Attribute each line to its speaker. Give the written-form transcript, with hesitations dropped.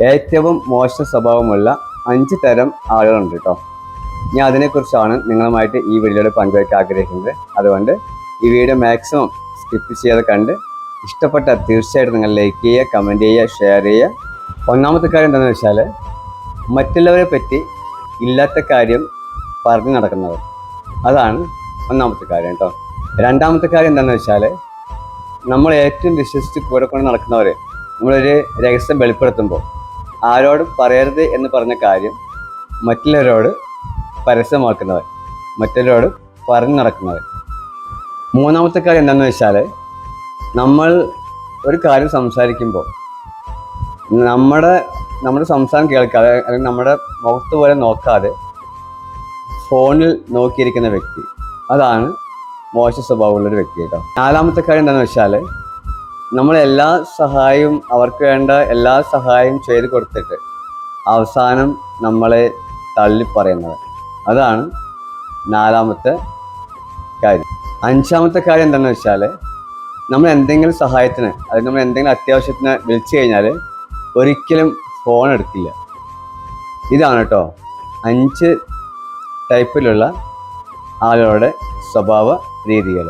Speaker 1: ഏറ്റവും മോശം സ്വഭാവമുള്ള 5 തരം ആളുകളുണ്ട് കേട്ടോ. ഞാൻ അതിനെക്കുറിച്ചാണ് നിങ്ങളുമായിട്ട് ഈ വീഡിയോയിൽ പങ്കുവയ്ക്കാൻ ആഗ്രഹിക്കുന്നത്. അതുകൊണ്ട് ഈ വീഡിയോ മാക്സിമം സ്കിപ്പ് ചെയ്യാതെ കണ്ട് ഇഷ്ടപ്പെട്ടാൽ തീർച്ചയായിട്ടും നിങ്ങൾ ലൈക്ക് ചെയ്യുക, കമൻറ്റ് ചെയ്യുക, ഷെയർ ചെയ്യുക. ഒന്നാമത്തെ കാര്യം എന്താണെന്ന് വെച്ചാൽ, മറ്റുള്ളവരെ പറ്റി ഇല്ലാത്ത കാര്യം പറഞ്ഞു നടക്കുന്നവർ. അതാണ് ഒന്നാമത്തെ കാര്യം കേട്ടോ. രണ്ടാമത്തെ കാര്യം എന്താണെന്ന് വെച്ചാൽ, നമ്മൾ ഏറ്റവും വിശ്വസിച്ച് കൂടെ കൊണ്ട് നടക്കുന്നവർ നമ്മളൊരു രഹസ്യം വെളിപ്പെടുത്തുമ്പോൾ ആരോടും പറയരുത് എന്ന് പറഞ്ഞ കാര്യം മറ്റുള്ളവരോട് പരസ്യമാക്കുന്നവർ, മറ്റുള്ളവരോട് പറഞ്ഞു നടക്കുന്നവർ. മൂന്നാമത്തെ കാര്യം എന്താണെന്ന് വെച്ചാൽ, നമ്മൾ ഒരു കാര്യം സംസാരിക്കുമ്പോൾ നമ്മുടെ സംസാരം കേൾക്കാതെ അല്ലെങ്കിൽ നമ്മുടെ മുഖത്ത് പോലെ നോക്കാതെ ഫോണിൽ നോക്കിയിരിക്കുന്ന വ്യക്തി. അതാണ് മോശ സ്വഭാവമുള്ളൊരു വ്യക്തി കേട്ടോ. നാലാമത്തെ കാര്യം എന്താണെന്ന് വെച്ചാൽ, നമ്മളെല്ലാ സഹായവും അവർക്ക് വേണ്ട എല്ലാ സഹായവും ചെയ്ത് കൊടുത്തിട്ട് അവസാനം നമ്മളെ തള്ളിപ്പറയുന്നവർ. അതാണ് നാലാമത്തെ കാര്യം. അഞ്ചാമത്തെ കാര്യം എന്താണെന്ന് വെച്ചാൽ, നമ്മൾ എന്തെങ്കിലും സഹായത്തിന് അല്ലെങ്കിൽ നമ്മൾ എന്തെങ്കിലും അത്യാവശ്യത്തിന് വിളിച്ചു കഴിഞ്ഞാൽ ഒരിക്കലും ഫോൺ എടുക്കില്ല. ഇതാണ് കേട്ടോ 5 ടൈപ്പിലുള്ള ആളുകളുടെ സ്വഭാവ രീതികൾ.